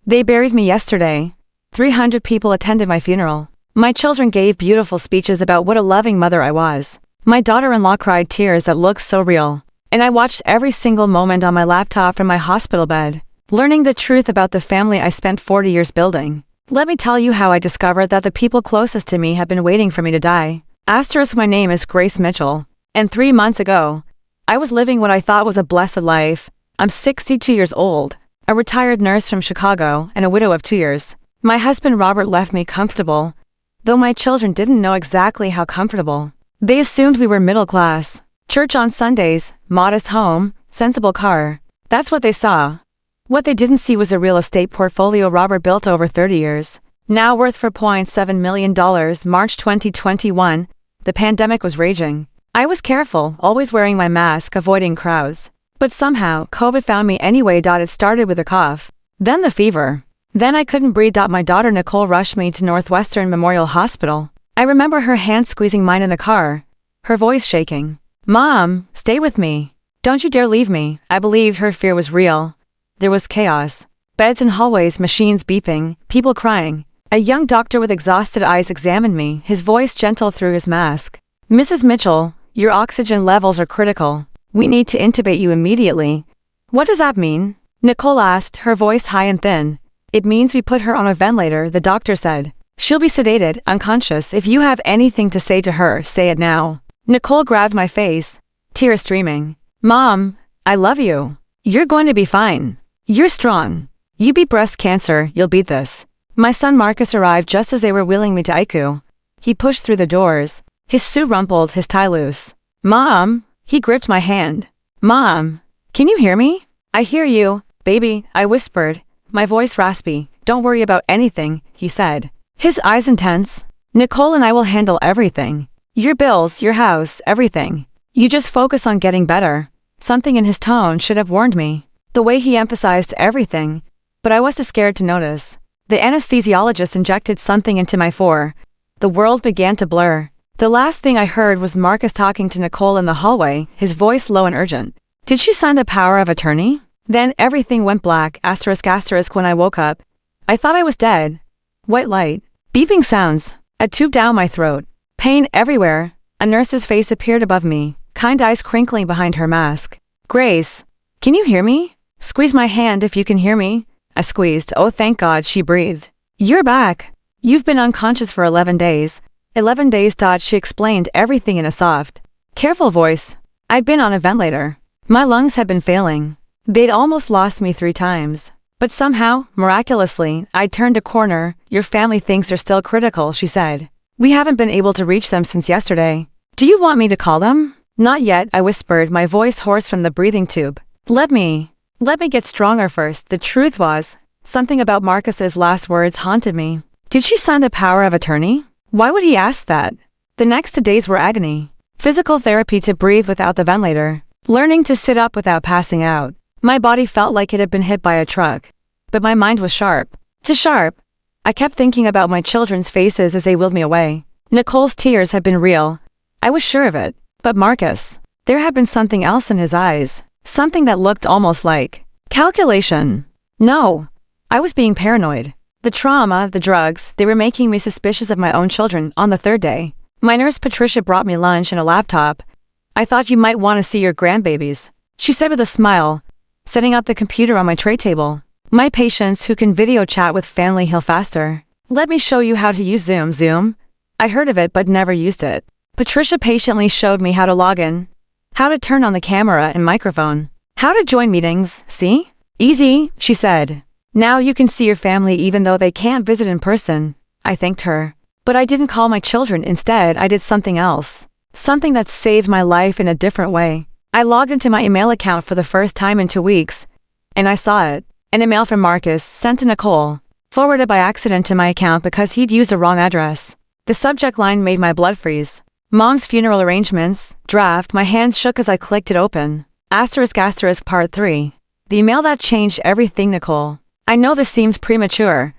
They buried me yesterday. 300 people attended my funeral. My children gave beautiful speeches about what a loving mother I was. My daughter-in-law cried tears that looked so real. And I watched every single moment on my laptop from my hospital bed, learning the truth about the family I spent 40 years building. Let me tell you how I discovered that the people closest to me have been waiting for me to die. Asterisk, my name is Grace Mitchell. And 3 months ago, I was living what I thought was a blessed life. I'm 62 years old, a retired nurse from Chicago, and a widow of 2 years. My husband Robert left me comfortable, though my children didn't know exactly how comfortable. They assumed we were middle class. Church on Sundays, modest home, sensible car. That's what they saw. What they didn't see was a real estate portfolio Robert built over 30 years, now worth $4.7 million. March 2021, the pandemic was raging. I was careful, always wearing my mask, avoiding crowds. But somehow, COVID found me anyway. It started with a cough, then the fever. Then I couldn't breathe. My daughter Nicole rushed me to Northwestern Memorial Hospital. I remember her hand squeezing mine in the car, her voice shaking. "Mom, stay with me. Don't you dare leave me." I believed her fear was real. There was chaos. Beds in hallways, machines beeping, people crying. A young doctor with exhausted eyes examined me, his voice gentle through his mask. "Mrs. Mitchell, your oxygen levels are critical. We need to intubate you immediately." "What does that mean?" Nicole asked, her voice high and thin. "It means we put her on a ventilator," the doctor said. "She'll be sedated, unconscious. If you have anything to say to her, say it now." Nicole grabbed my face, tears streaming. "Mom, I love you. You're going to be fine. You're strong. You beat breast cancer, you'll beat this." My son Marcus arrived just as they were wheeling me to ICU. He pushed through the doors, his suit rumpled, his tie loose. "Mom," he gripped my hand. "Mom, can you hear me?" "I hear you, baby," I whispered, my voice raspy. "Don't worry about anything," he said, his eyes intense. "Nicole and I will handle everything. Your bills, your house, everything. You just focus on getting better." Something in his tone should have warned me. The way he emphasized everything, but I was too scared to notice. The anesthesiologist injected something into my fore. The world began to blur. The last thing I heard was Marcus talking to Nicole in the hallway, his voice low and urgent. "Did she sign the power of attorney?" Then everything went black, ***. When I woke up, I thought I was dead. White light, beeping sounds, a tube down my throat, pain everywhere. A nurse's face appeared above me, kind eyes crinkling behind her mask. "Grace, can you hear me? Squeeze my hand if you can hear me." I squeezed. "Oh, thank God," she breathed. "You're back. You've been unconscious for 11 days. 11 days. She explained everything in a soft, careful voice. I'd been on a ventilator. My lungs had been failing. They'd almost lost me 3 times. But somehow, miraculously, I'd turned a corner. "Your family thinks you're still critical," she said. "We haven't been able to reach them since yesterday. Do you want me to call them?" "Not yet," I whispered, my voice hoarse from the breathing tube. Let me get stronger first." The truth was, something about Marcus's last words haunted me. Did she sign the power of attorney? Why would he ask that? The next 2 days were agony. Physical therapy to breathe without the ventilator. Learning to sit up without passing out. My body felt like it had been hit by a truck. But my mind was sharp. Too sharp. I kept thinking about my children's faces as they wheeled me away. Nicole's tears had been real. I was sure of it. But Marcus, there had been something else in his eyes. Something that looked almost like calculation. No. I was being paranoid. The trauma, the drugs, they were making me suspicious of my own children. On the 3rd day, my nurse Patricia brought me lunch and a laptop. "I thought you might want to see your grandbabies," she said with a smile, setting up the computer on my tray table. "My patients who can video chat with family heal faster. Let me show you how to use Zoom." Zoom? I'd heard of it but never used it. Patricia patiently showed me how to log in, how to turn on the camera and microphone, how to join meetings. "See? Easy," she said. "Now you can see your family even though they can't visit in person." I thanked her. But I didn't call my children. Instead, I did something else. Something that saved my life in a different way. I logged into my email account for the first time in 2 weeks, and I saw it. An email from Marcus, sent to Nicole, forwarded by accident to my account because he'd used the wrong address. The subject line made my blood freeze. "Mom's funeral arrangements, draft." My hands shook as I clicked it open. ***, part 3. The email that changed everything. Nicole, I know this seems premature,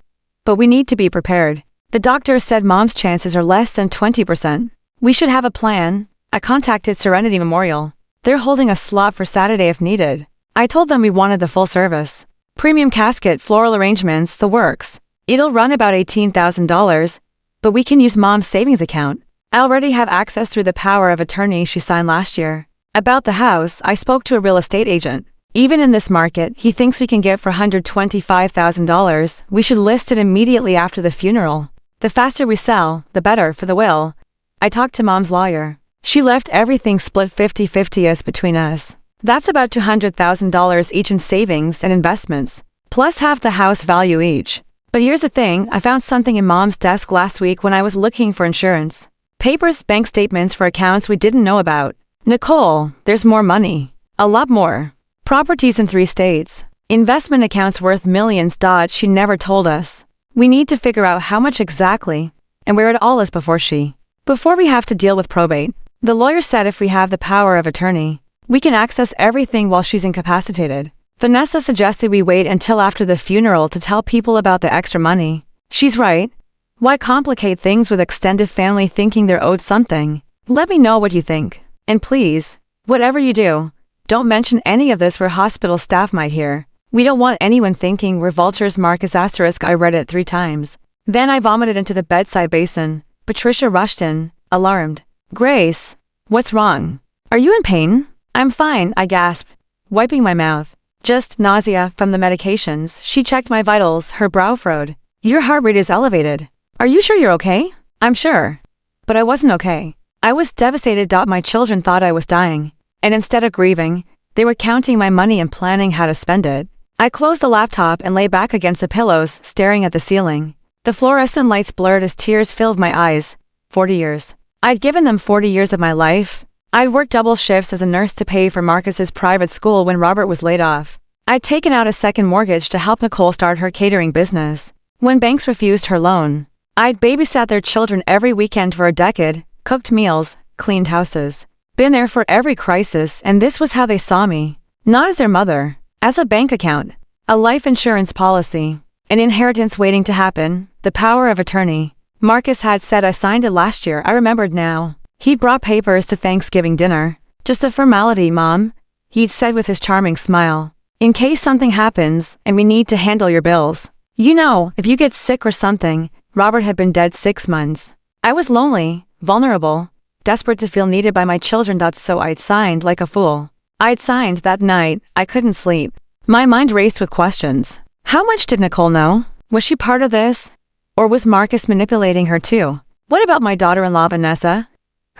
but we need to be prepared. The doctor said Mom's chances are less than 20%. We should have a plan. I contacted Serenity Memorial. They're holding a slot for Saturday if needed. I told them we wanted the full service. Premium casket, floral arrangements, the works. It'll run about $18,000, but we can use mom's savings account. I already have access through the power of attorney she signed last year. About the house, I spoke to a real estate agent. Even in this market, he thinks we can get for $125,000. We should list it immediately after the funeral. The faster we sell, the better for the will. I talked to mom's lawyer. She left everything split 50-50 between us. That's about $200,000 each in savings and investments, plus half the house value each. But here's the thing, I found something in mom's desk last week when I was looking for insurance. Papers, bank statements for accounts we didn't know about. Nicole, there's more money. A lot more. Properties in 3 states. Investment accounts worth millions. She never told us. We need to figure out how much exactly and where it all is before we have to deal with probate. The lawyer said if we have the power of attorney, we can access everything while she's incapacitated. Vanessa suggested we wait until after the funeral to tell people about the extra money. She's right. Why complicate things with extended family thinking they're owed something? Let me know what you think. And please, whatever you do, don't mention any of this where hospital staff might hear. We don't want anyone thinking we're vultures. Marcus *. I read it 3 times. Then I vomited into the bedside basin. Patricia rushed in, alarmed. Grace, what's wrong? Are you in pain? I'm fine, I gasped, wiping my mouth. Just nausea from the medications. She checked my vitals, her brow furrowed. Your heart rate is elevated. Are you sure you're okay? I'm sure. But I wasn't okay. I was devastated. My children thought I was dying. And instead of grieving, they were counting my money and planning how to spend it. I closed the laptop and lay back against the pillows, staring at the ceiling. The fluorescent lights blurred as tears filled my eyes. 40 years. I'd given them 40 years of my life. I'd worked double shifts as a nurse to pay for Marcus's private school when Robert was laid off. I'd taken out a second mortgage to help Nicole start her catering business. When banks refused her loan, I'd babysat their children every weekend for a decade, cooked meals, cleaned houses. Been there for every crisis, and this was how they saw me. Not as their mother, as a bank account, a life insurance policy, an inheritance waiting to happen, the power of attorney. Marcus had said I signed it last year. I remembered now. He'd brought papers to Thanksgiving dinner. Just a formality, Mom, he'd said with his charming smile. In case something happens and we need to handle your bills. You know, if you get sick or something. Robert had been dead 6 months. I was lonely, vulnerable, desperate to feel needed by my children. So I'd signed like a fool. I'd signed that night. I couldn't sleep. My mind raced with questions. How much did Nicole know? Was she part of this? Or was Marcus manipulating her too? What about my daughter-in-law Vanessa,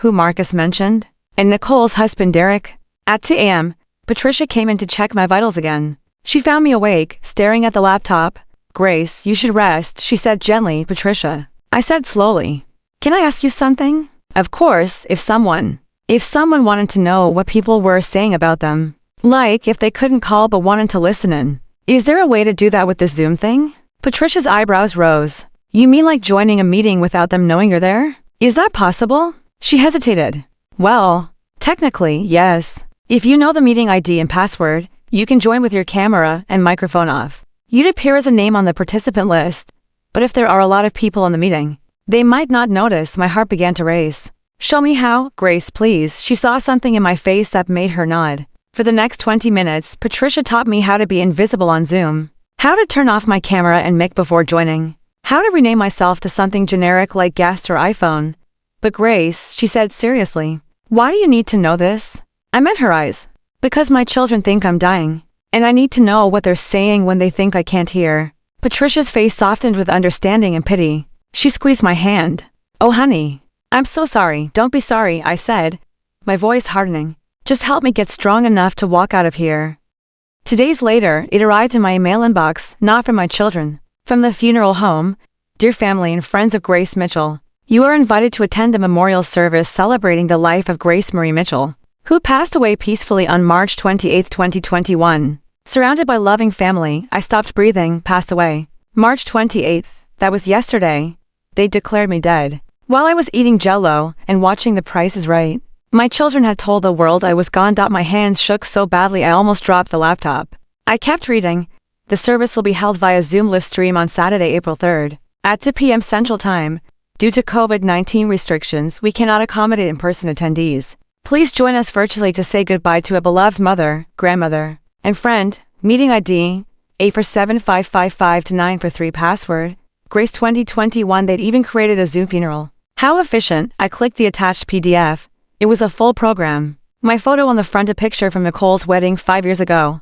who Marcus mentioned, and Nicole's husband Derek? At 2 a.m., Patricia came in to check my vitals again. She found me awake, staring at the laptop. Grace, you should rest, she said gently. Patricia, I said slowly. Can I ask you something? Of course, if someone wanted to know what people were saying about them. Like if they couldn't call but wanted to listen in. Is there a way to do that with this Zoom thing? Patricia's eyebrows rose. You mean like joining a meeting without them knowing you're there? Is that possible? She hesitated. Well, technically, yes. If you know the meeting ID and password, you can join with your camera and microphone off. You'd appear as a name on the participant list. But if there are a lot of people in the meeting, they might not notice. My heart began to race. Show me how, Grace, please. She saw something in my face that made her nod. For the next 20 minutes, Patricia taught me how to be invisible on Zoom, how to turn off my camera and mic before joining, how to rename myself to something generic like guest or iPhone. But Grace, she said seriously, why do you need to know this? I met her eyes. Because my children think I'm dying, and I need to know what they're saying when they think I can't hear. Patricia's face softened with understanding and pity. She squeezed my hand. Oh honey, I'm so sorry. Don't be sorry, I said, my voice hardening. Just help me get strong enough to walk out of here. 2 days later, it arrived in my email inbox, not from my children. From the funeral home. Dear family and friends of Grace Mitchell, you are invited to attend a memorial service celebrating the life of Grace Marie Mitchell, who passed away peacefully on March 28, 2021. Surrounded by loving family, I stopped breathing, passed away. March 28th, that was yesterday. They declared me dead. While I was eating Jell-O and watching The Price is Right, my children had told the world I was gone. My hands shook so badly I almost dropped the laptop. I kept reading. The service will be held via Zoom live stream on Saturday, April 3rd, at 2 p.m. Central Time. Due to COVID-19 restrictions, we cannot accommodate in-person attendees. Please join us virtually to say goodbye to a beloved mother, grandmother, and friend. Meeting ID 8 for 7 555 to 9 for 3 password. Grace 2021. They'd even created a Zoom funeral. How efficient. I clicked the attached PDF. It was a full program. My photo on the front, a picture from Nicole's wedding 5 years ago.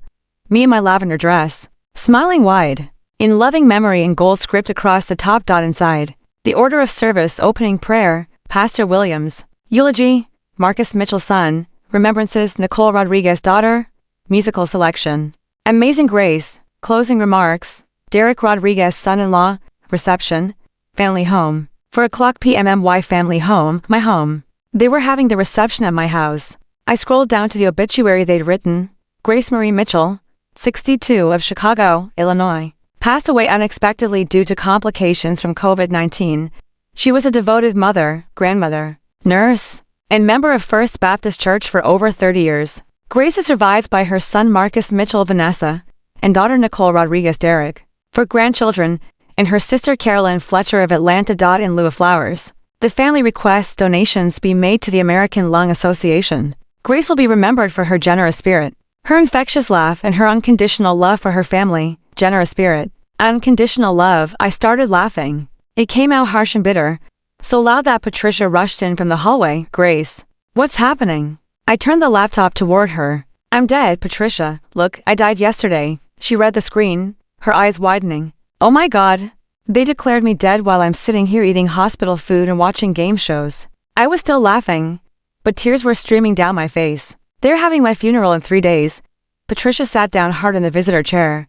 Me in my lavender dress, smiling wide. In loving memory in gold script across the top. Inside. The order of service, opening prayer, Pastor Williams. Eulogy, Marcus Mitchell's son. Remembrances, Nicole Rodriguez daughter. Musical selection. Amazing Grace, closing remarks, Derek Rodriguez son-in-law. Reception, family home. 4:00 p.m. My family home, my home. They were having the reception at my house. I scrolled down to the obituary they'd written. Grace Marie Mitchell, 62, of Chicago, Illinois. Passed away unexpectedly due to complications from COVID-19. She was a devoted mother, grandmother, nurse, and member of First Baptist Church for over 30 years. Grace is survived by her son Marcus Mitchell Vanessa and daughter Nicole Rodriguez Derek. For grandchildren, and her sister Carolyn Fletcher of Atlanta. In lieu of flowers, the family requests donations be made to the American Lung Association. Grace will be remembered for her generous spirit, her infectious laugh, and her unconditional love for her family. Generous spirit. Unconditional love. I started laughing. It came out harsh and bitter, so loud that Patricia rushed in from the hallway. Grace, what's happening? I turned the laptop toward her. I'm dead, Patricia. Look, I died yesterday. She read the screen, her eyes widening. Oh my God. They declared me dead while I'm sitting here eating hospital food and watching game shows. I was still laughing, but tears were streaming down my face. They're having my funeral in 3 days. Patricia sat down hard in the visitor chair.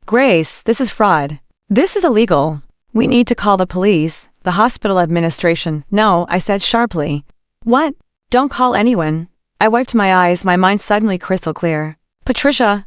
Grace, this is fraud. This is illegal. We need to call the police, the hospital administration. No, I said sharply. What? Don't call anyone. I wiped my eyes, my mind suddenly crystal clear. Patricia,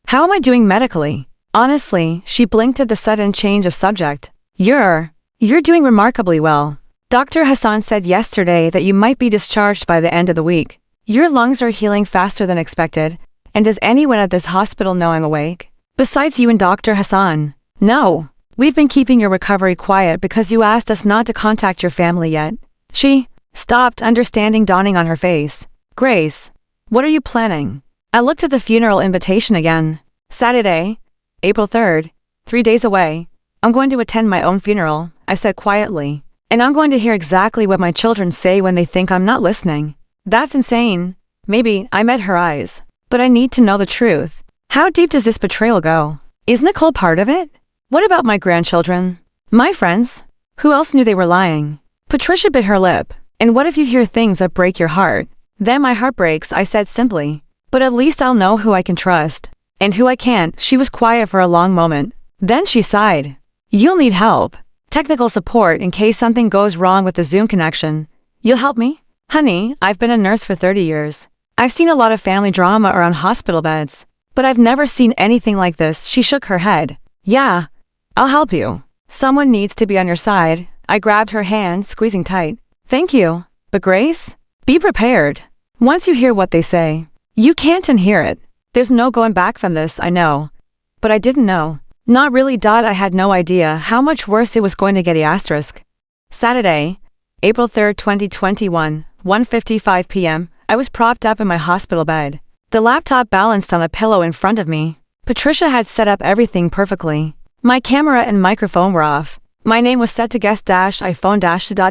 how am I doing medically? Honestly, she blinked at the sudden change of subject. You're doing remarkably well. Dr. Hassan said yesterday that you might be discharged by the end of the week. Your lungs are healing faster than expected. And does anyone at this hospital know I'm awake? Besides you and Dr. Hassan? No. We've been keeping your recovery quiet because you asked us not to contact your family yet. She stopped, understanding dawning on her face. Grace, what are you planning? I looked at the funeral invitation again. Saturday, April 3rd, 3 days away. I'm going to attend my own funeral, I said quietly. And I'm going to hear exactly what my children say when they think I'm not listening. That's insane. Maybe. I met her eyes. But I need to know the truth. How deep does this betrayal go? Is Nicole part of it? What about my grandchildren? My friends? Who else knew they were lying? Patricia bit her lip. And what if you hear things that break your heart? Then my heart breaks, I said simply. But at least I'll know who I can trust. And who I can't. She was quiet for a long moment. Then she sighed. You'll need help. Technical support in case something goes wrong with the Zoom connection. You'll help me? Honey, I've been a nurse for 30 years. I've seen a lot of family drama around hospital beds. But I've never seen anything like this. She shook her head. Yeah, I'll help you. Someone needs to be on your side. I grabbed her hand, squeezing tight. Thank you. But Grace, be prepared. Once you hear what they say, you can't unhear it. There's no going back from this, I know. But I didn't know. Not really. I had no idea how much worse it was going to get. Saturday, April 3rd, 2021, 1:55 p.m. I was propped up in my hospital bed. The laptop balanced on a pillow in front of me. Patricia had set up everything perfectly. My camera and microphone were off. My name was set to guest iPhone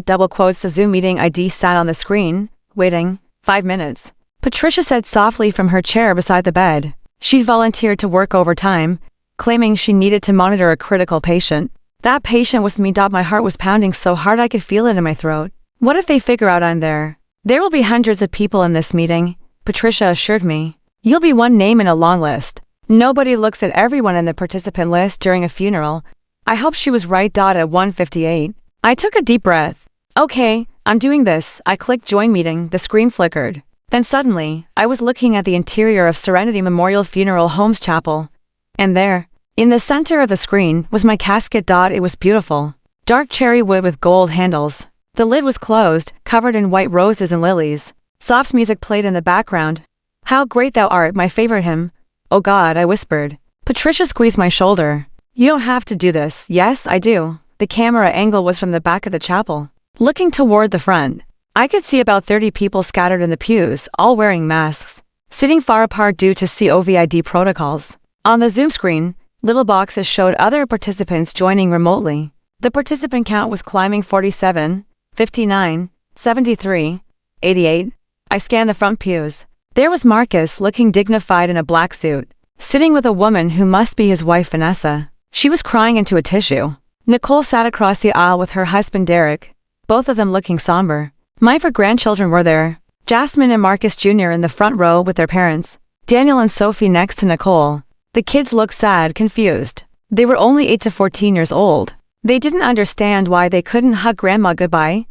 double quotes. The Zoom meeting ID sat on the screen, waiting. 5 minutes. Patricia said softly from her chair beside the bed. She'd volunteered to work overtime, claiming she needed to monitor a critical patient. That patient was me. My heart was pounding so hard I could feel it in my throat. What if they figure out I'm there? There will be hundreds of people in this meeting, Patricia assured me. You'll be one name in a long list. Nobody looks at everyone in the participant list during a funeral. I hope she was right. At 1:58. I took a deep breath. Okay, I'm doing this. I clicked join meeting. The screen flickered. Then suddenly, I was looking at the interior of Serenity Memorial Funeral Homes Chapel. And there, in the center of the screen, was my casket. It was beautiful. Dark cherry wood with gold handles. The lid was closed, covered in white roses and lilies. Soft music played in the background. How great thou art, my favorite hymn. Oh God, I whispered. Patricia squeezed my shoulder. You don't have to do this. Yes, I do. The camera angle was from the back of the chapel. Looking toward the front, I could see about 30 people scattered in the pews, all wearing masks, sitting far apart due to COVID protocols. On the Zoom screen, little boxes showed other participants joining remotely. The participant count was climbing: 47, 59, 73, 88. I scanned the front pews. There was Marcus, looking dignified in a black suit, sitting with a woman who must be his wife, Vanessa. She was crying into a tissue. Nicole sat across the aisle with her husband Derek, both of them looking somber. My 4 grandchildren were there. Jasmine and Marcus Jr. in the front row with their parents. Daniel and Sophie next to Nicole. The kids looked sad, confused. They were only 8 to 14 years old. They didn't understand why they couldn't hug Grandma goodbye.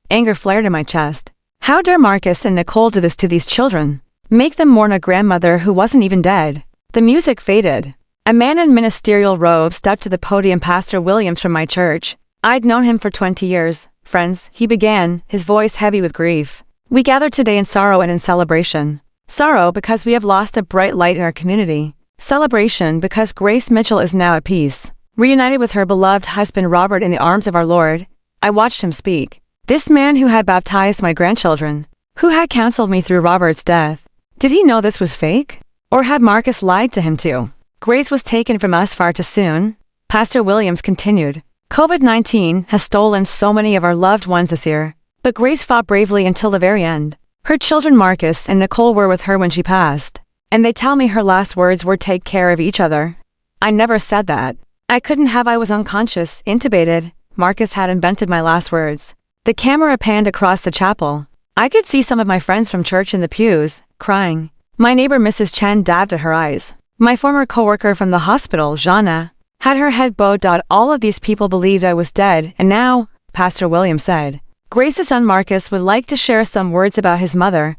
Anger flared in my chest. How dare Marcus and Nicole do this to these children? Make them mourn a grandmother who wasn't even dead. The music faded. A man in ministerial robes stepped to the podium. Pastor Williams from my church. I'd known him for 20 years. Friends, he began, his voice heavy with grief. We gather today in sorrow and in celebration. Sorrow because we have lost a bright light in our community. Celebration because Grace Mitchell is now at peace, reunited with her beloved husband Robert in the arms of our Lord. I watched him speak. This man who had baptized my grandchildren, who had counseled me through Robert's death. Did he know this was fake? Or had Marcus lied to him too? Grace was taken from us far too soon. Pastor Williams continued. COVID-19 has stolen so many of our loved ones this year, but Grace fought bravely until the very end. Her children Marcus and Nicole were with her when she passed, and they tell me her last words were take care of each other. I never said that. I couldn't have. I was unconscious, intubated. Marcus had invented my last words. The camera panned across the chapel. I could see some of my friends from church in the pews, crying. My neighbor Mrs. Chen dabbed at her eyes. My former co-worker from the hospital, Jana, had her head bowed. All of these people believed I was dead, and now, Pastor Williams said, Grace's son Marcus would like to share some words about his mother.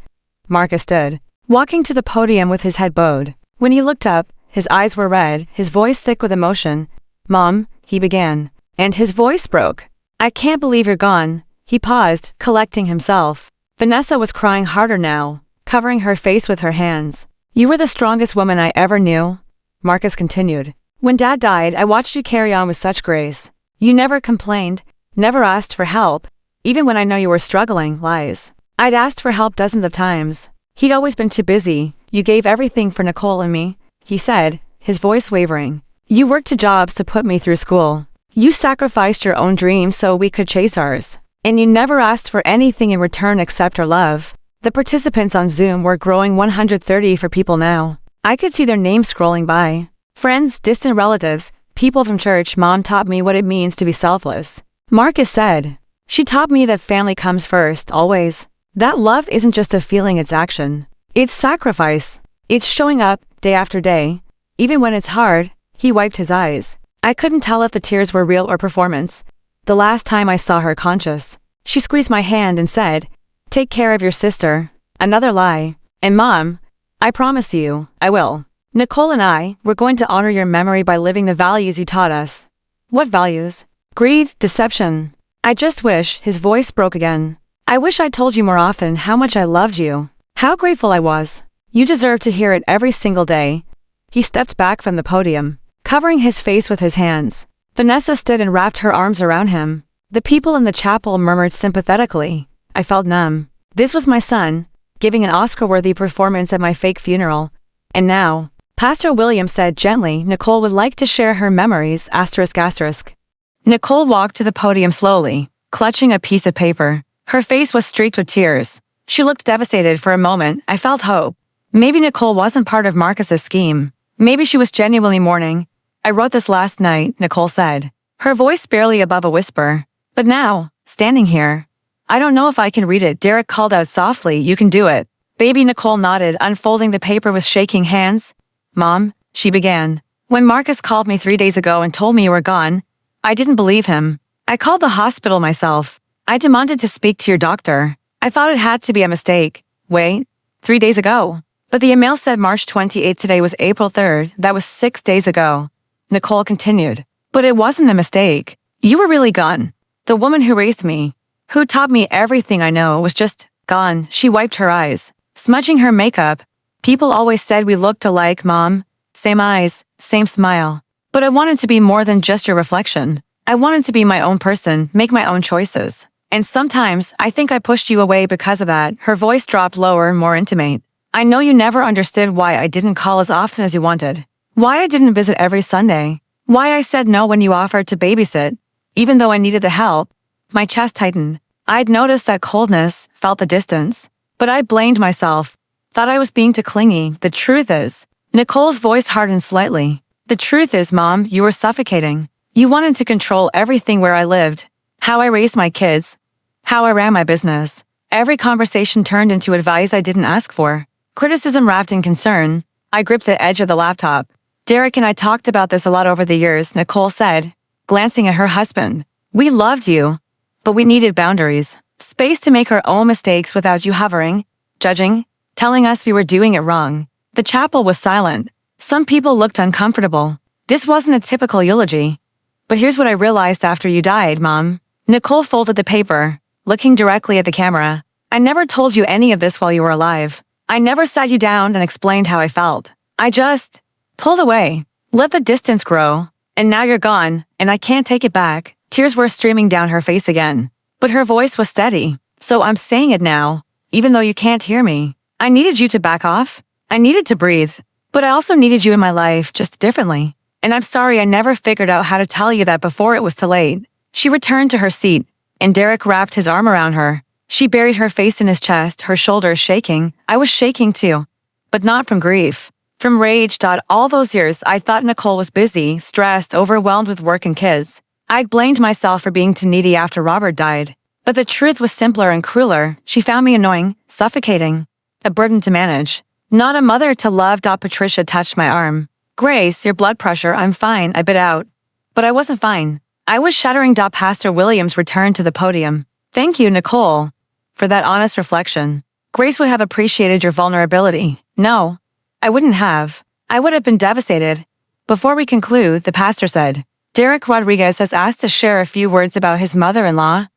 Marcus stood, walking to the podium with his head bowed. When he looked up, his eyes were red, his voice thick with emotion. Mom, he began, and his voice broke. I can't believe you're gone. He paused, collecting himself. Vanessa was crying harder now, covering her face with her hands. You were the strongest woman I ever knew. Marcus continued. When Dad died, I watched you carry on with such grace. You never complained, never asked for help, even when I know you were struggling. Lies. I'd asked for help dozens of times. He'd always been too busy. You gave everything for Nicole and me, he said, his voice wavering. You worked 2 jobs to put me through school. You sacrificed your own dreams so we could chase ours. And you never asked for anything in return except our love. The participants on Zoom were growing 130 for people now. I could see their names scrolling by. Friends, distant relatives, people from church. Mom taught me what it means to be selfless. Marcus said. She taught me that family comes first, always. That love isn't just a feeling, it's action. It's sacrifice. It's showing up, day after day. Even when it's hard. He wiped his eyes. I couldn't tell if the tears were real or performance. The last time I saw her conscious, she squeezed my hand and said, take care of your sister. Another lie. And Mom, I promise you, I will. Nicole and I, we're going to honor your memory by living the values you taught us. What values? Greed, deception. I just wish, his voice broke again. I wish I told you more often how much I loved you. How grateful I was. You deserve to hear it every single day. He stepped back from the podium, covering his face with his hands. Vanessa stood and wrapped her arms around him. The people in the chapel murmured sympathetically. I felt numb. This was my son, giving an Oscar-worthy performance at my fake funeral. And now, Pastor Williams said gently, Nicole would like to share her memories, ****. Nicole walked to the podium slowly, clutching a piece of paper. Her face was streaked with tears. She looked devastated. For a moment. I felt hope. Maybe Nicole wasn't part of Marcus's scheme. Maybe she was genuinely mourning. I wrote this last night, Nicole said, her voice barely above a whisper. But now, standing here, I don't know if I can read it. Derek called out softly, you can do it. Baby Nicole nodded, unfolding the paper with shaking hands. Mom, she began. When Marcus called me 3 days ago and told me you were gone, I didn't believe him. I called the hospital myself. I demanded to speak to your doctor. I thought it had to be a mistake. Wait, 3 days ago. But the email said March 28th. Today was April 3rd. That was 6 days ago. Nicole continued. But it wasn't a mistake. You were really gone. The woman who raised me, who taught me everything I know, was just gone. She wiped her eyes, smudging her makeup. People always said we looked alike, Mom. Same eyes, same smile. But I wanted to be more than just your reflection. I wanted to be my own person, make my own choices. And sometimes, I think I pushed you away because of that. Her voice dropped lower, more intimate. I know you never understood why I didn't call as often as you wanted. Why I didn't visit every Sunday. Why I said no when you offered to babysit. Even though I needed the help. My chest tightened. I'd noticed that coldness, felt the distance. But I blamed myself. Thought I was being too clingy. The truth is. Nicole's voice hardened slightly. The truth is, Mom, you were suffocating. You wanted to control everything where I lived. How I raised my kids. How I ran my business. Every conversation turned into advice I didn't ask for. Criticism wrapped in concern. I gripped the edge of the laptop. Derek and I talked about this a lot over the years, Nicole said, glancing at her husband. We loved you, but we needed boundaries. Space to make our own mistakes without you hovering, judging, telling us we were doing it wrong. The chapel was silent. Some people looked uncomfortable. This wasn't a typical eulogy. But here's what I realized after you died, Mom. Nicole folded the paper, looking directly at the camera. I never told you any of this while you were alive. I never sat you down and explained how I felt. I just pulled away, let the distance grow, and now you're gone, and I can't take it back. Tears were streaming down her face again. But her voice was steady, so I'm saying it now, even though you can't hear me. I needed you to back off. I needed to breathe. But I also needed you in my life, just differently. And I'm sorry I never figured out how to tell you that before it was too late. She returned to her seat, and Derek wrapped his arm around her. She buried her face in his chest, her shoulders shaking. I was shaking too. But not from grief. From rage. All those years, I thought Nicole was busy, stressed, overwhelmed with work and kids. I blamed myself for being too needy after Robert died. But the truth was simpler and crueler. She found me annoying, suffocating, a burden to manage. Not a mother to love. Patricia touched my arm. Grace, your blood pressure, I'm fine, I bit out. But I wasn't fine. I was shuddering. Pastor Williams returned to the podium. Thank you, Nicole, for that honest reflection. Grace would have appreciated your vulnerability. No, I wouldn't have. I would have been devastated. Before we conclude, the pastor said, Derek Rodriguez has asked to share a few words about his mother-in-law.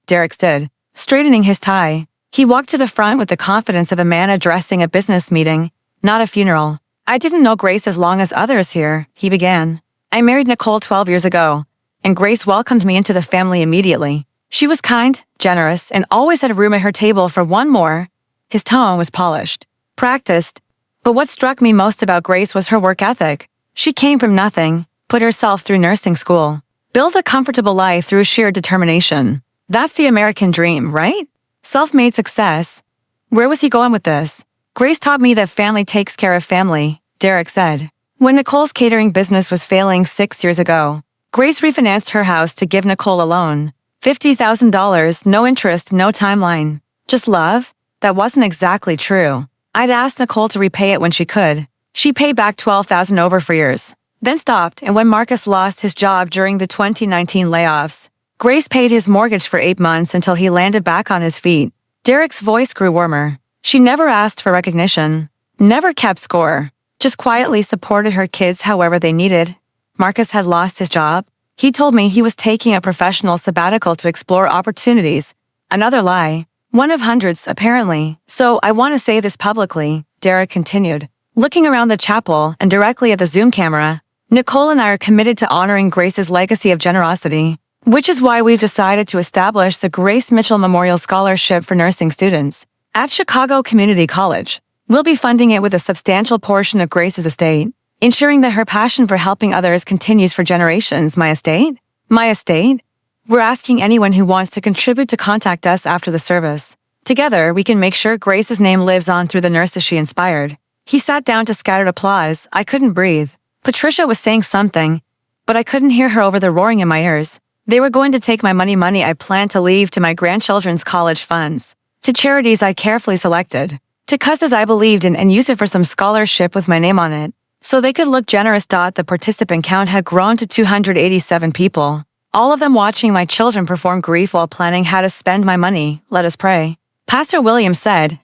Derek stood, straightening his tie. He walked to the front with the confidence of a man addressing a business meeting, not a funeral. I didn't know Grace as long as others here, he began. I married Nicole 12 years ago, and Grace welcomed me into the family immediately. She was kind, generous, and always had room at her table for one more. His tone was polished, practiced. But what struck me most about Grace was her work ethic. She came from nothing, put herself through nursing school, built a comfortable life through sheer determination. That's the American dream, right? Self-made success. Where was he going with this? Grace taught me that family takes care of family, Derek said. When Nicole's catering business was failing 6 years ago, Grace refinanced her house to give Nicole a loan. $50,000, no interest, no timeline. Just love? That wasn't exactly true. I'd asked Nicole to repay it when she could. She paid back $12,000 over for years, then stopped, and when Marcus lost his job during the 2019 layoffs, Grace paid his mortgage for 8 months until he landed back on his feet. Derek's voice grew warmer. She never asked for recognition, never kept score, just quietly supported her kids however they needed. Marcus had lost his job. He told me he was taking a professional sabbatical to explore opportunities. Another lie. One of hundreds, apparently. So I want to say this publicly, Derek continued, looking around the chapel and directly at the Zoom camera. Nicole and I are committed to honoring Grace's legacy of generosity, which is why we've decided to establish the Grace Mitchell Memorial Scholarship for nursing students at Chicago Community College. We'll be funding it with a substantial portion of Grace's estate, ensuring that her passion for helping others continues for generations. My estate? My estate? We're asking anyone who wants to contribute to contact us after the service. Together, we can make sure Grace's name lives on through the nurses she inspired. He sat down to scattered applause. I couldn't breathe. Patricia was saying something, but I couldn't hear her over the roaring in my ears. They were going to take my money I planned to leave to my grandchildren's college funds, to charities I carefully selected, to causes I believed in, and use it for some scholarship with my name on it, so they could look generous. The participant count had grown to 287 people, all of them watching my children perform grief while planning how to spend my money. Let us pray. Pastor Williams said,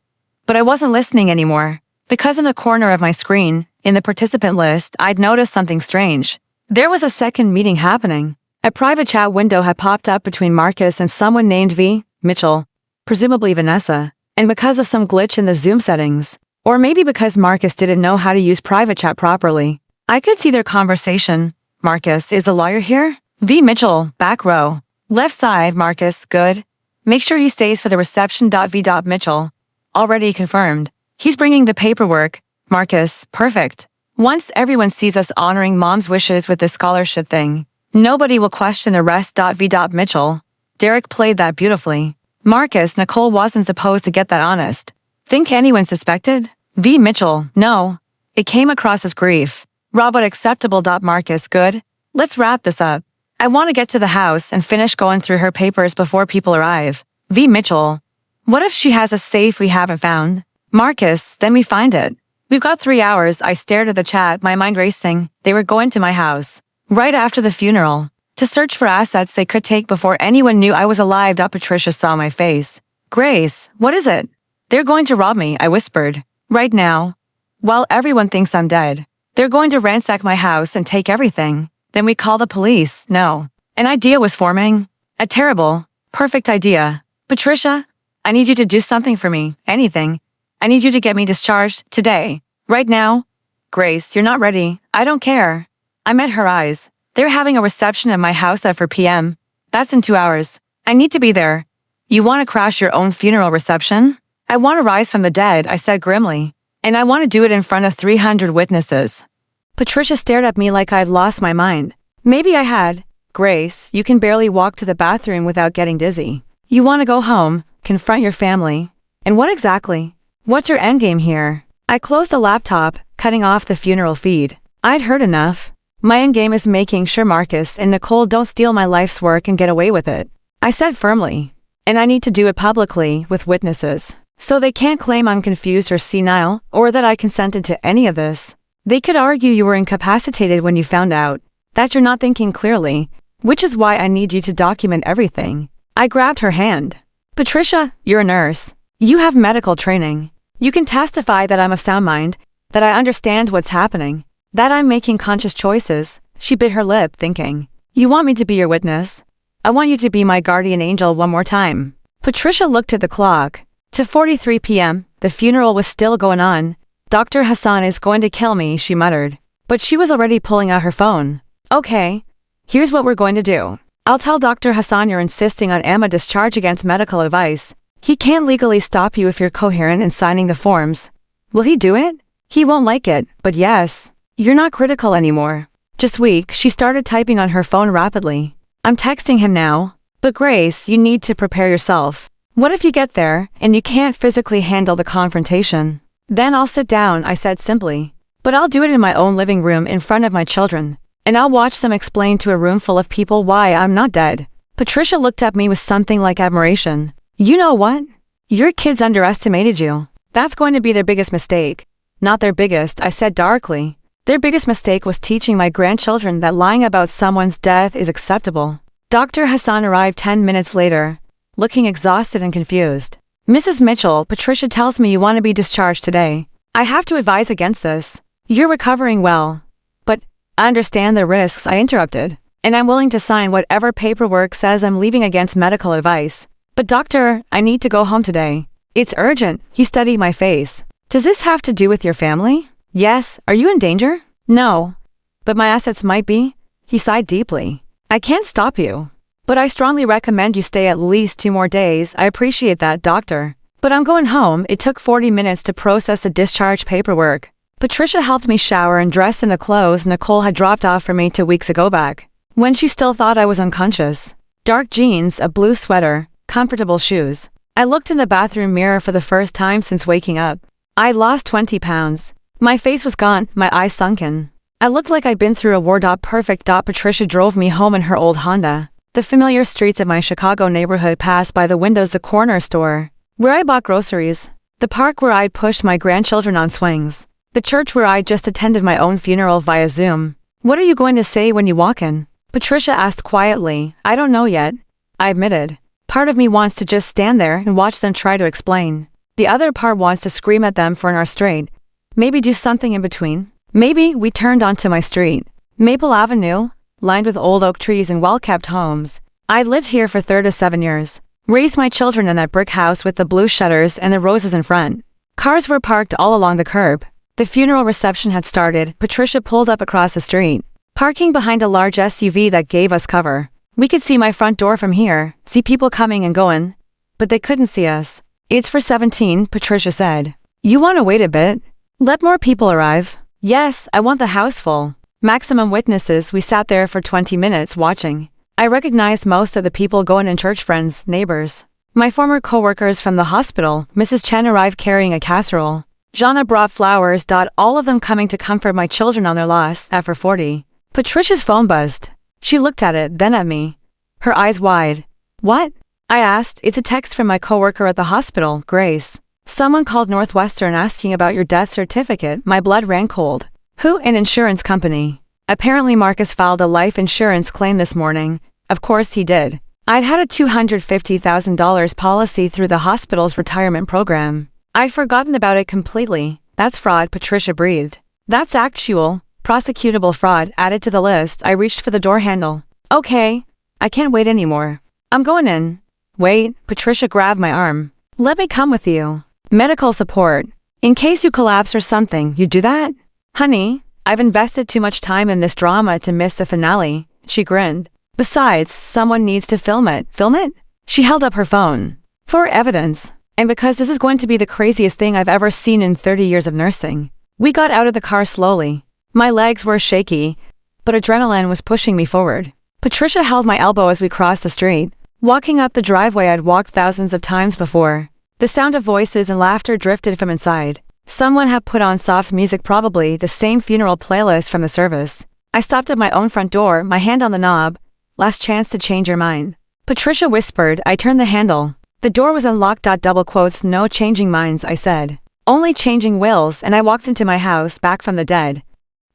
but I wasn't listening anymore, because in the corner of my screen, in the participant list, I'd noticed something strange. There was a second meeting happening. A private chat window had popped up between Marcus and someone named V. Mitchell, presumably Vanessa, and because of some glitch in the Zoom settings, or maybe because Marcus didn't know how to use private chat properly, I could see their conversation. Marcus, is the lawyer here? V. Mitchell, back row. Left side, Marcus, good. Make sure he stays for the reception. V. Mitchell, already confirmed. He's bringing the paperwork. Marcus, perfect. Once everyone sees us honoring mom's wishes with this scholarship thing, nobody will question the rest. V. Mitchell. Derek played that beautifully. Marcus, Nicole wasn't supposed to get that honest. Think anyone suspected? V. Mitchell, no. It came across as grief. Robot acceptable. Marcus, good. Let's wrap this up. I want to get to the house and finish going through her papers before people arrive. V. Mitchell. What if she has a safe we haven't found? Marcus, then we find it. We've got 3 hours. I stared at the chat, my mind racing. They were going to my house. Right after the funeral. To search for assets they could take before anyone knew I was alive. Patricia saw my face. Grace, what is it? They're going to rob me, I whispered. Right now. While everyone thinks I'm dead. They're going to ransack my house and take everything. Then we call the police. No. An idea was forming. A terrible, perfect idea. Patricia, I need you to do something for me. Anything. I need you to get me discharged today. Right now. Grace, you're not ready. I don't care. I met her eyes. They're having a reception at my house at 4 p.m. That's in 2 hours. I need to be there. You want to crash your own funeral reception? I want to rise from the dead, I said grimly. And I want to do it in front of 300 witnesses. Patricia stared at me like I'd lost my mind. Maybe I had. Grace, you can barely walk to the bathroom without getting dizzy. You want to go home, confront your family. And what exactly? What's your endgame here? I closed the laptop, cutting off the funeral feed. I'd heard enough. My endgame is making sure Marcus and Nicole don't steal my life's work and get away with it. I said firmly. And I need to do it publicly, with witnesses. So they can't claim I'm confused or senile, or that I consented to any of this. They could argue you were incapacitated when you found out, that you're not thinking clearly, which is why I need you to document everything. I grabbed her hand. Patricia, you're a nurse. You have medical training. You can testify that I'm of sound mind, that I understand what's happening, that I'm making conscious choices. She bit her lip, thinking. You want me to be your witness? I want you to be my guardian angel one more time. Patricia looked at the clock. To 4:43 p.m., the funeral was still going on. Dr. Hassan is going to kill me, she muttered. But she was already pulling out her phone. Okay. Here's what we're going to do. I'll tell Dr. Hassan you're insisting on Emma discharge against medical advice. He can't legally stop you if you're coherent in signing the forms. Will he do it? He won't like it, but yes. You're not critical anymore. Just weak, she started typing on her phone rapidly. I'm texting him now. But Grace, you need to prepare yourself. What if you get there, and you can't physically handle the confrontation? Then I'll sit down, I said simply. But I'll do it in my own living room in front of my children. And I'll watch them explain to a room full of people why I'm not dead. Patricia looked at me with something like admiration. You know what? Your kids underestimated you. That's going to be their biggest mistake. Not their biggest, I said darkly. Their biggest mistake was teaching my grandchildren that lying about someone's death is acceptable. Dr. Hassan arrived 10 minutes later, looking exhausted and confused. Mrs. Mitchell, Patricia tells me you want to be discharged today. I have to advise against this. You're recovering well. But I understand the risks, I interrupted. And I'm willing to sign whatever paperwork says I'm leaving against medical advice. But doctor, I need to go home today. It's urgent, he studied my face. Does this have to do with your family? Yes, are you in danger? No. But my assets might be. He sighed deeply. I can't stop you. But I strongly recommend you stay at least 2 more days. I appreciate that, doctor. But I'm going home. It took 40 minutes to process the discharge paperwork. Patricia helped me shower and dress in the clothes Nicole had dropped off for me 2 weeks ago back, when she still thought I was unconscious. Dark jeans, a blue sweater, comfortable shoes. I looked in the bathroom mirror for the first time since waking up. I lost 20 pounds. My face was gone, my eyes sunken. I looked like I'd been through a war. Perfect. Patricia drove me home in her old Honda. The familiar streets of my Chicago neighborhood passed by the windows, the corner store, where I bought groceries, the park where I'd pushed my grandchildren on swings, the church where I'd just attended my own funeral via Zoom. What are you going to say when you walk in? Patricia asked quietly. I don't know yet, I admitted. Part of me wants to just stand there and watch them try to explain. The other part wants to scream at them for an hour straight. Maybe do something in between. Maybe we turned onto my street. Maple Avenue, lined with old oak trees and well-kept homes. I'd lived here for 37 years. Raised my children in that brick house with the blue shutters and the roses in front. Cars were parked all along the curb. The funeral reception had started. Patricia pulled up across the street, parking behind a large SUV that gave us cover. We could see my front door from here, see people coming and going, but they couldn't see us. It's for 17, Patricia said. You want to wait a bit? Let more people arrive. Yes, I want the house full. Maximum witnesses. We sat there for 20 minutes watching. I recognized most of the people going in, church friends, neighbors. My former co-workers from the hospital. Mrs. Chen arrived carrying a casserole. Jana brought flowers. All of them coming to comfort my children on their loss after 40. Patricia's phone buzzed. She looked at it, then at me. Her eyes wide. What? I asked. It's a text from my co-worker at the hospital, Grace. Someone called Northwestern asking about your death certificate. My blood ran cold. Who? An insurance company. Apparently Marcus filed a life insurance claim this morning. Of course he did. I'd had a $250,000 policy through the hospital's retirement program. I'd forgotten about it completely. That's fraud, Patricia breathed. That's actual, prosecutable fraud added to the list. I reached for the door handle. Okay. I can't wait anymore. I'm going in. Wait, Patricia grabbed my arm. Let me come with you. Medical support. In case you collapse or something, you do that? Honey, I've invested too much time in this drama to miss the finale. She grinned. Besides, someone needs to film it. Film it? She held up her phone. For evidence. And because this is going to be the craziest thing I've ever seen in 30 years of nursing. We got out of the car slowly. My legs were shaky, but adrenaline was pushing me forward. Patricia held my elbow as we crossed the street. Walking up the driveway I'd walked thousands of times before. The sound of voices and laughter drifted from inside. Someone had put on soft music, probably the same funeral playlist from the service. I stopped at my own front door, my hand on the knob. Last chance to change your mind. Patricia whispered. I turned the handle. The door was unlocked. Double quotes. No changing minds, I said. Only changing wills, and I walked into my house, back from the dead.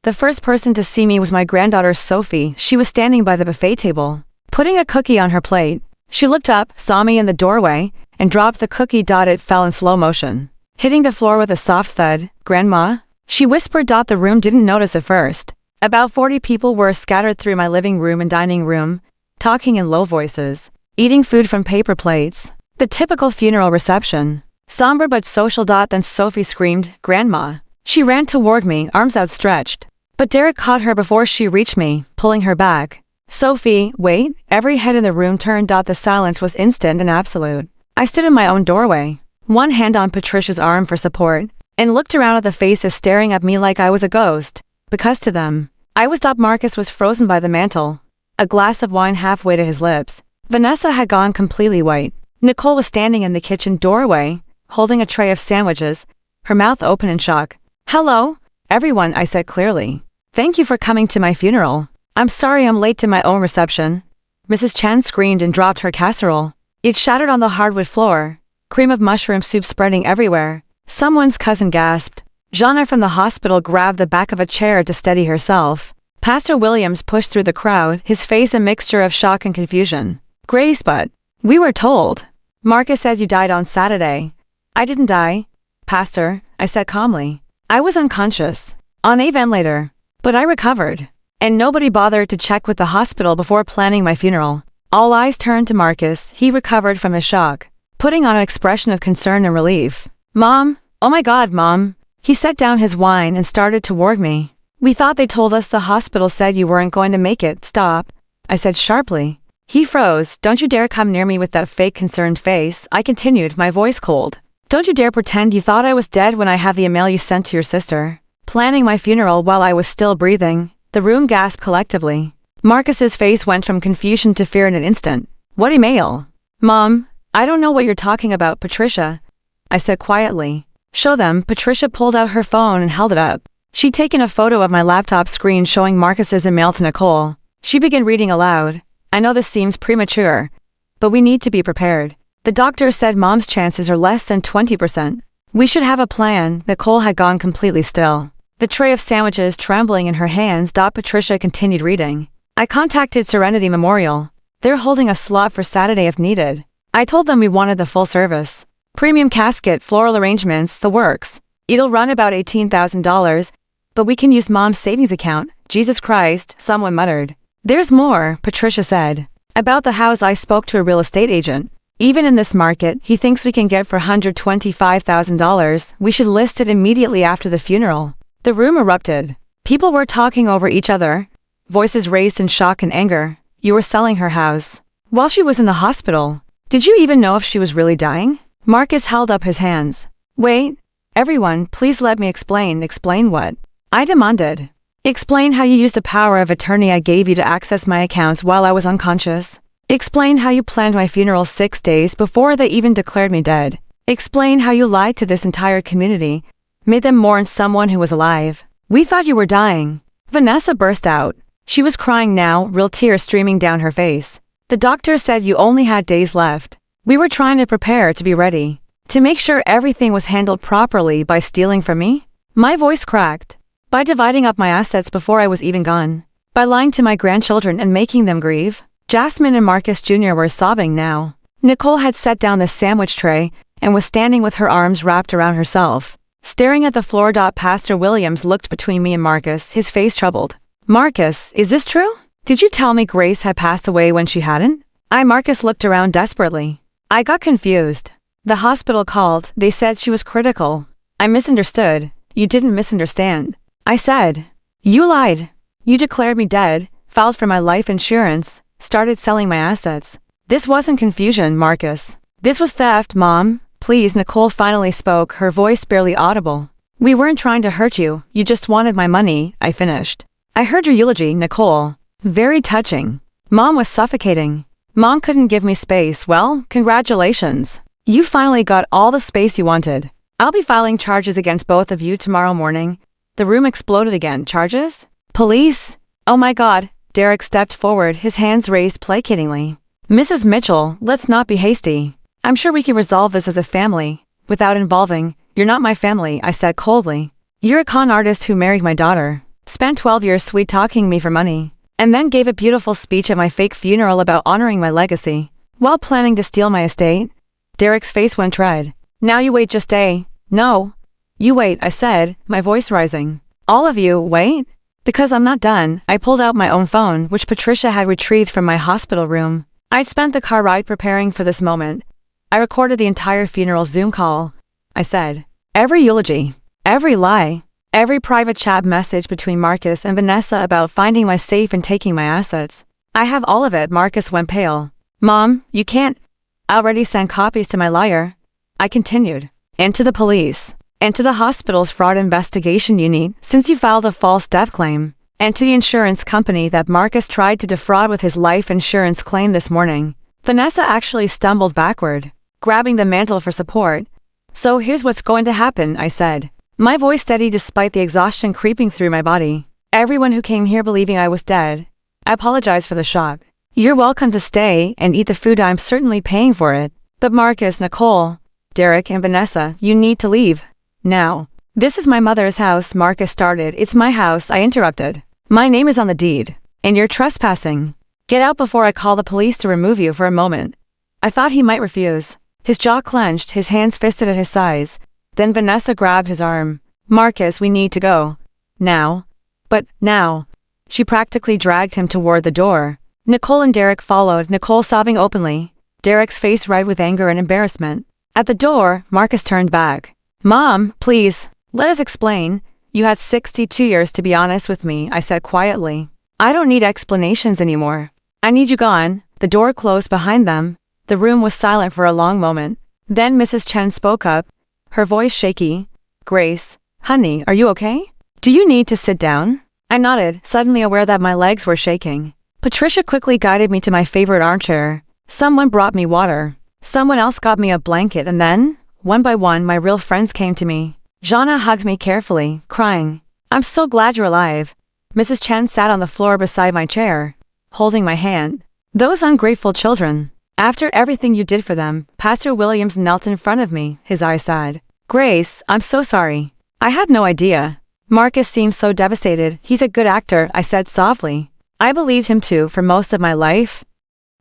The first person to see me was my granddaughter Sophie. She was standing by the buffet table, putting a cookie on her plate. She looked up, saw me in the doorway, and dropped the cookie. It fell in slow motion, hitting the floor with a soft thud. Grandma? She whispered. The room didn't notice at first. About 40 people were scattered through my living room and dining room, talking in low voices, eating food from paper plates. The typical funeral reception. Somber but social. Then Sophie screamed, Grandma. She ran toward me, arms outstretched. But Derek caught her before she reached me, pulling her back. Sophie, wait. Every head in the room turned. The silence was instant and absolute. I stood in my own doorway, one hand on Patricia's arm for support, and looked around at the faces staring at me like I was a ghost. Because to them, I was. Marcus was frozen by the mantel, a glass of wine halfway to his lips. Vanessa had gone completely white. Nicole was standing in the kitchen doorway, holding a tray of sandwiches, her mouth open in shock. Hello, everyone, I said clearly. Thank you for coming to my funeral. I'm sorry I'm late to my own reception. Mrs. Chen screamed and dropped her casserole. It shattered on the hardwood floor, cream of mushroom soup spreading everywhere. Someone's cousin gasped. Jana from the hospital grabbed the back of a chair to steady herself. Pastor Williams pushed through the crowd, his face a mixture of shock and confusion. Grace, but we were told. Marcus said you died on Saturday. I didn't die, Pastor, I said calmly. I was unconscious, on a ventilator, but I recovered. And nobody bothered to check with the hospital before planning my funeral. All eyes turned to Marcus. He recovered from his shock, putting on an expression of concern and relief. Mom, oh my God, Mom. He set down his wine and started toward me. We thought they told us the hospital said you weren't going to make it. Stop, I said sharply. He froze. Don't you dare come near me with that fake concerned face, I continued, my voice cold. Don't you dare pretend you thought I was dead when I have the email you sent to your sister, planning my funeral while I was still breathing. The room gasped collectively. Marcus's face went from confusion to fear in an instant. What email? Mom, I don't know what you're talking about, Patricia, I said quietly. Show them. Patricia pulled out her phone and held it up. She'd taken a photo of my laptop screen showing Marcus's email to Nicole. She began reading aloud. I know this seems premature, but we need to be prepared. The doctor said Mom's chances are less than 20%. We should have a plan. Nicole had gone completely still, the tray of sandwiches trembling in her hands. Patricia continued reading. I contacted Serenity Memorial. They're holding a slot for Saturday if needed. I told them we wanted the full service. Premium casket, floral arrangements, the works. It'll run about $18,000, but we can use Mom's savings account. Jesus Christ, someone muttered. There's more, Patricia said. About the house, I spoke to a real estate agent. Even in this market, he thinks we can get for $125,000. We should list it immediately after the funeral. The room erupted. People were talking over each other. Voices raised in shock and anger. You were selling her house while she was in the hospital. Did you even know if she was really dying? Marcus held up his hands. Wait. Everyone, please let me explain. Explain what? I demanded. Explain how you used the power of attorney I gave you to access my accounts while I was unconscious. Explain how you planned my funeral 6 days before they even declared me dead. Explain how you lied to this entire community, made them mourn someone who was alive. We thought you were dying. Vanessa burst out. She was crying now, real tears streaming down her face. The doctor said you only had days left. We were trying to prepare to be ready, to make sure everything was handled properly by stealing from me. My voice cracked. By dividing up my assets before I was even gone. By lying to my grandchildren and making them grieve. Jasmine and Marcus Jr. were sobbing now. Nicole had set down the sandwich tray and was standing with her arms wrapped around herself, staring at the floor. Pastor Williams looked between me and Marcus, his face troubled. Marcus, is this true? Did you tell me Grace had passed away when she hadn't? Marcus looked around desperately. I got confused. The hospital called. They said she was critical. I misunderstood. You didn't misunderstand. I said, you lied. You declared me dead, filed for my life insurance, started selling my assets. This wasn't confusion, Marcus. This was theft, Mom. Please, Nicole finally spoke, her voice barely audible. We weren't trying to hurt you, you just wanted my money, I finished. I heard your eulogy, Nicole. Very touching. Mom was suffocating. Mom couldn't give me space. Well, congratulations. You finally got all the space you wanted. I'll be filing charges against both of you tomorrow morning. The room exploded again. Charges? Police? Oh my God. Derek stepped forward, his hands raised placatingly. Mrs. Mitchell, let's not be hasty. I'm sure we can resolve this as a family, without involving. You're not my family, I said coldly. You're a con artist who married my daughter, spent 12 years sweet-talking me for money, and then gave a beautiful speech at my fake funeral about honoring my legacy, while planning to steal my estate. Derek's face went red. Now you wait, just stay. No. You wait, I said, my voice rising. All of you, wait? Because I'm not done, I pulled out my own phone, which Patricia had retrieved from my hospital room. I'd spent the car ride preparing for this moment. I recorded the entire funeral Zoom call. I said, every eulogy, every lie, every private chat message between Marcus and Vanessa about finding my safe and taking my assets. I have all of it. Marcus went pale. Mom, you can't. I already sent copies to my lawyer. I continued. And to the police. And to the hospital's fraud investigation unit, since you filed a false death claim. And to the insurance company that Marcus tried to defraud with his life insurance claim this morning. Vanessa actually stumbled backward, grabbing the mantle for support. So here's what's going to happen, I said. My voice steady despite the exhaustion creeping through my body. Everyone who came here believing I was dead. I apologize for the shock. You're welcome to stay and eat the food. I'm certainly paying for it. But Marcus, Nicole, Derek, and Vanessa, you need to leave. Now. This is my mother's house, Marcus started. It's my house, I interrupted. My name is on the deed. And you're trespassing. Get out before I call the police to remove you for a moment. I thought he might refuse. His jaw clenched, his hands fisted at his sides. Then Vanessa grabbed his arm. Marcus, we need to go. Now. But, now. She practically dragged him toward the door. Nicole and Derek followed, Nicole sobbing openly. Derek's face red with anger and embarrassment. At the door, Marcus turned back. Mom, please, let us explain. You had 62 years to be honest with me, I said quietly. I don't need explanations anymore. I need you gone. The door closed behind them. The room was silent for a long moment. Then Mrs. Chen spoke up, her voice shaky. Grace, honey, are you okay? Do you need to sit down? I nodded, suddenly aware that my legs were shaking. Patricia quickly guided me to my favorite armchair. Someone brought me water. Someone else got me a blanket, and then, one by one, my real friends came to me. Jana hugged me carefully, crying. I'm so glad you're alive. Mrs. Chen sat on the floor beside my chair, holding my hand. Those ungrateful children. After everything you did for them, Pastor Williams knelt in front of me, his eyes sad. Grace, I'm so sorry. I had no idea. Marcus seemed so devastated. He's a good actor, I said softly. I believed him too for most of my life.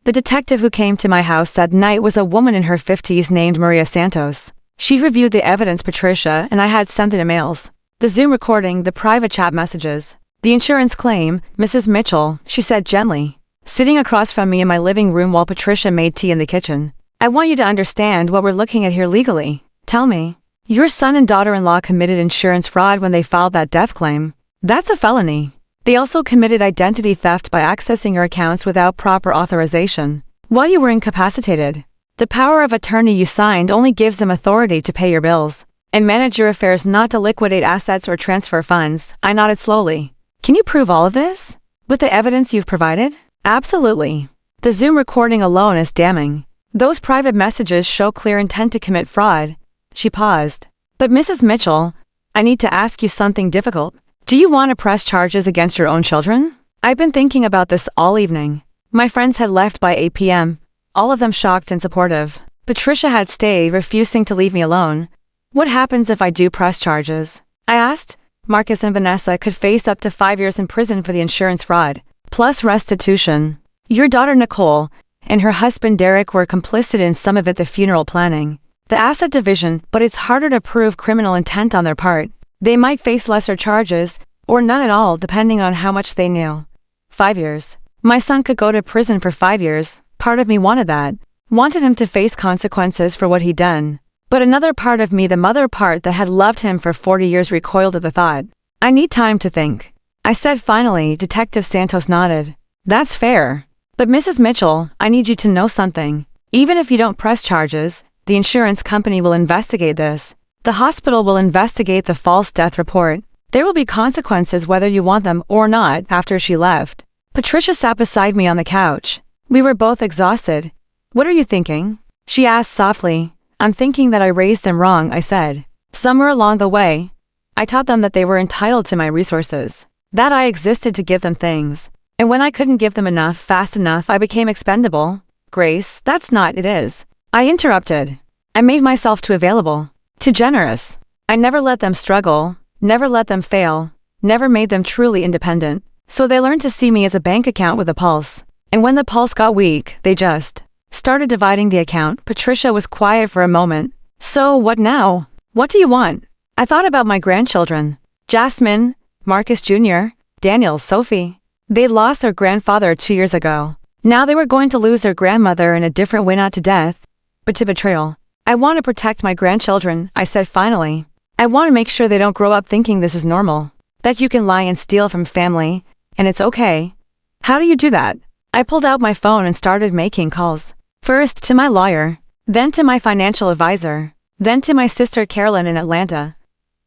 The detective who came to my house that night was a woman in her 50s named Maria Santos. She reviewed the evidence, Patricia, and I had sent the emails. The Zoom recording, the private chat messages. The insurance claim, Mrs. Mitchell, she said gently, sitting across from me in my living room while Patricia made tea in the kitchen. I want you to understand what we're looking at here legally. Tell me. Your son and daughter-in-law committed insurance fraud when they filed that death claim. That's a felony. They also committed identity theft by accessing your accounts without proper authorization, while you were incapacitated. The power of attorney you signed only gives them authority to pay your bills. and manage your affairs, not to liquidate assets or transfer funds. I nodded slowly. Can you prove all of this? With the evidence you've provided? Absolutely. The Zoom recording alone is damning. Those private messages show clear intent to commit fraud. She paused. But Mrs. Mitchell, I need to ask you something difficult. Do you want to press charges against your own children? I've been thinking about this all evening. My friends had left by 8 p.m., all of them shocked and supportive. Patricia had stayed, refusing to leave me alone. What happens if I do press charges? I asked. Marcus and Vanessa could face up to 5 years in prison for the insurance fraud, plus restitution. Your daughter Nicole and her husband Derek were complicit in some of it, the funeral planning, the asset division, but it's harder to prove criminal intent on their part. They might face lesser charges, or none at all, depending on how much they knew. 5 years. My son could go to prison for 5 years. Part of me wanted that. Wanted him to face consequences for what he'd done. But another part of me, the mother part that had loved him for 40 years, recoiled at the thought. I need time to think, I said finally. Detective Santos nodded. That's fair. But Mrs. Mitchell, I need you to know something. Even if you don't press charges, the insurance company will investigate this. The hospital will investigate the false death report. There will be consequences whether you want them or not. After she left, Patricia sat beside me on the couch. We were both exhausted. What are you thinking? She asked softly. I'm thinking that I raised them wrong, I said. Somewhere along the way, I taught them that they were entitled to my resources, that I existed to give them things. And when I couldn't give them enough fast enough, I became expendable. Grace, that's not it is. I interrupted. I made myself too available, too generous. I never let them struggle, never let them fail, never made them truly independent. So they learned to see me as a bank account with a pulse. And when the pulse got weak, they just started dividing the account. Patricia was quiet for a moment. So what now? What do you want? I thought about my grandchildren. Jasmine, Marcus Jr., Daniel, Sophie. They lost their grandfather 2 years ago. Now they were going to lose their grandmother in a different way, not to death, but to betrayal. I want to protect my grandchildren, I said finally. I want to make sure they don't grow up thinking this is normal, that you can lie and steal from family, and it's okay. How do you do that? I pulled out my phone and started making calls. First to my lawyer, then to my financial advisor, then to my sister Carolyn in Atlanta,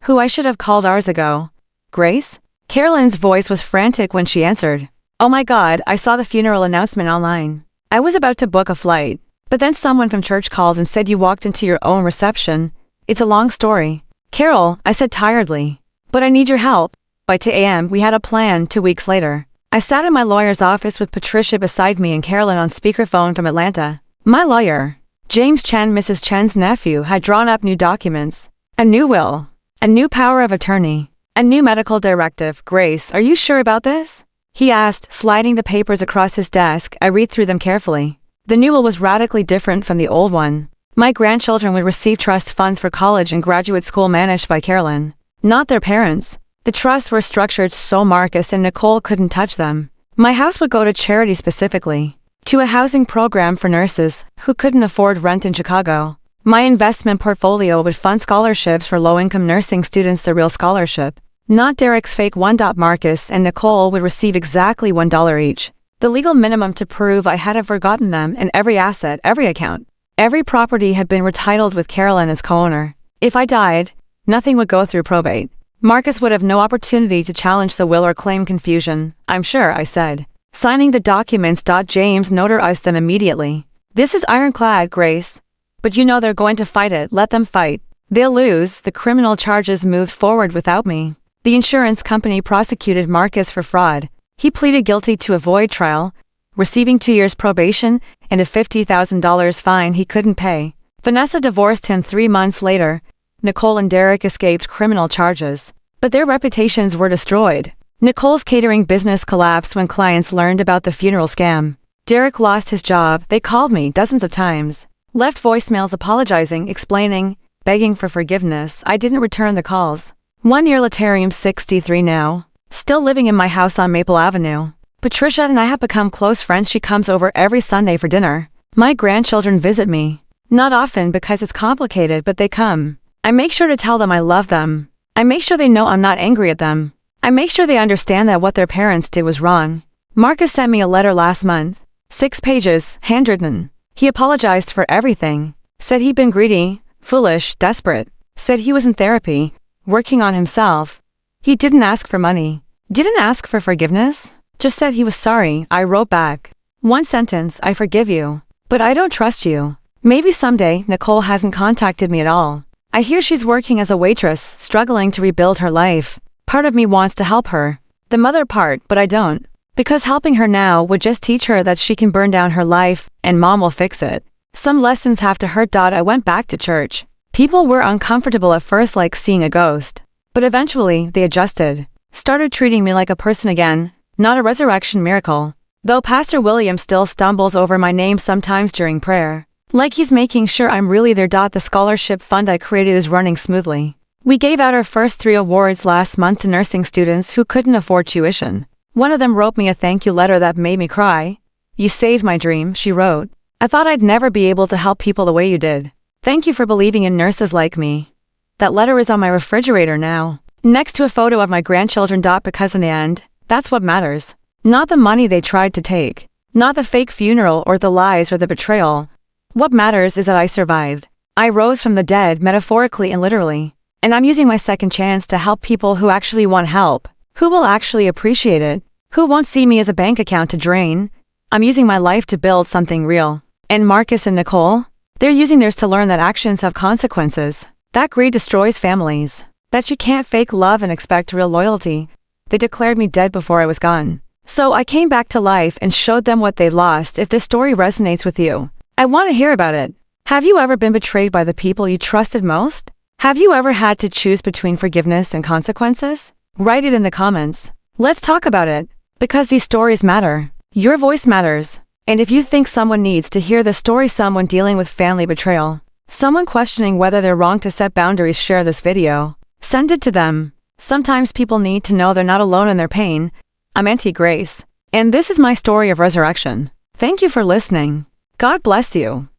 who I should have called hours ago. Grace? Carolyn's voice was frantic when she answered. Oh my God, I saw the funeral announcement online. I was about to book a flight, but then someone from church called and said you walked into your own reception. It's a long story. Carol, I said tiredly, but I need your help. By 2 a.m. we had a plan. 2 weeks later, I sat in my lawyer's office with Patricia beside me and Carolyn on speakerphone from Atlanta. My lawyer, James Chen, Mrs. Chen's nephew, had drawn up new documents, a new will, a new power of attorney, a new medical directive. Grace, are you sure about this? He asked, sliding the papers across his desk. I read through them carefully. The new will was radically different from the old one. My grandchildren would receive trust funds for college and graduate school managed by Carolyn, not their parents. The trusts were structured so Marcus and Nicole couldn't touch them. My house would go to charity, specifically to a housing program for nurses who couldn't afford rent in Chicago. My investment portfolio would fund scholarships for low-income nursing students, the real scholarship, not Derek's fake one. Marcus and Nicole would receive exactly $1 each, the legal minimum to prove I hadn't forgotten them, and every asset, every account, every property had been retitled with Carolyn as co-owner. If I died, nothing would go through probate. Marcus would have no opportunity to challenge the will or claim confusion, I'm sure, I said. Signing the documents. James notarized them immediately. This is ironclad, Grace. But you know they're going to fight it. Let them fight. They'll lose. The criminal charges moved forward without me. The insurance company prosecuted Marcus for fraud. He pleaded guilty to avoid trial, receiving 2 years probation and a $50,000 fine he couldn't pay. Vanessa divorced him 3 months later. Nicole and Derek escaped criminal charges, but their reputations were destroyed. Nicole's catering business collapsed when clients learned about the funeral scam. Derek lost his job. They called me dozens of times, left voicemails apologizing, explaining, begging for forgiveness. I didn't return the calls. 1 year later, I'm 63 now, still living in my house on Maple Avenue. Patricia and I have become close friends. She comes over every Sunday for dinner. My grandchildren visit me. Not often because it's complicated, but they come. I make sure to tell them I love them. I make sure they know I'm not angry at them. I make sure they understand that what their parents did was wrong. Marcus sent me a letter last month. 6 pages, handwritten. He apologized for everything. Said he'd been greedy, foolish, desperate. Said he was in therapy, working on himself. He didn't ask for money. Didn't ask for forgiveness. Just said he was sorry. I wrote back. One sentence, I forgive you. But I don't trust you. Maybe someday. Nicole hasn't contacted me at all. I hear she's working as a waitress, struggling to rebuild her life. Part of me wants to help her. The mother part, but I don't. Because helping her now would just teach her that she can burn down her life, and mom will fix it. Some lessons have to hurt. I went back to church. People were uncomfortable at first, like seeing a ghost. But eventually, they adjusted. Started treating me like a person again, not a resurrection miracle. Though Pastor William still stumbles over my name sometimes during prayer. Like he's making sure I'm really there. The scholarship fund I created is running smoothly. We gave out our first 3 awards last month to nursing students who couldn't afford tuition. One of them wrote me a thank you letter that made me cry. You saved my dream, she wrote. I thought I'd never be able to help people the way you did. Thank you for believing in nurses like me. That letter is on my refrigerator now, next to a photo of my grandchildren. Because in the end, that's what matters. Not the money they tried to take. Not the fake funeral or the lies or the betrayal. What matters is that I survived. I rose from the dead, metaphorically and literally. And I'm using my second chance to help people who actually want help. Who will actually appreciate it? Who won't see me as a bank account to drain? I'm using my life to build something real. And Marcus and Nicole? They're using theirs to learn that actions have consequences. That greed destroys families. That you can't fake love and expect real loyalty. They declared me dead before I was gone. So I came back to life and showed them what they lost. If this story resonates with you, I want to hear about it. Have you ever been betrayed by the people you trusted most? Have you ever had to choose between forgiveness and consequences? Write it in the comments. Let's talk about it. Because these stories matter. Your voice matters. And if you think someone needs to hear the story, someone dealing with family betrayal, someone questioning whether they're wrong to set boundaries, share this video. Send it to them. Sometimes people need to know they're not alone in their pain. I'm Auntie Grace. And this is my story of resurrection. Thank you for listening. God bless you.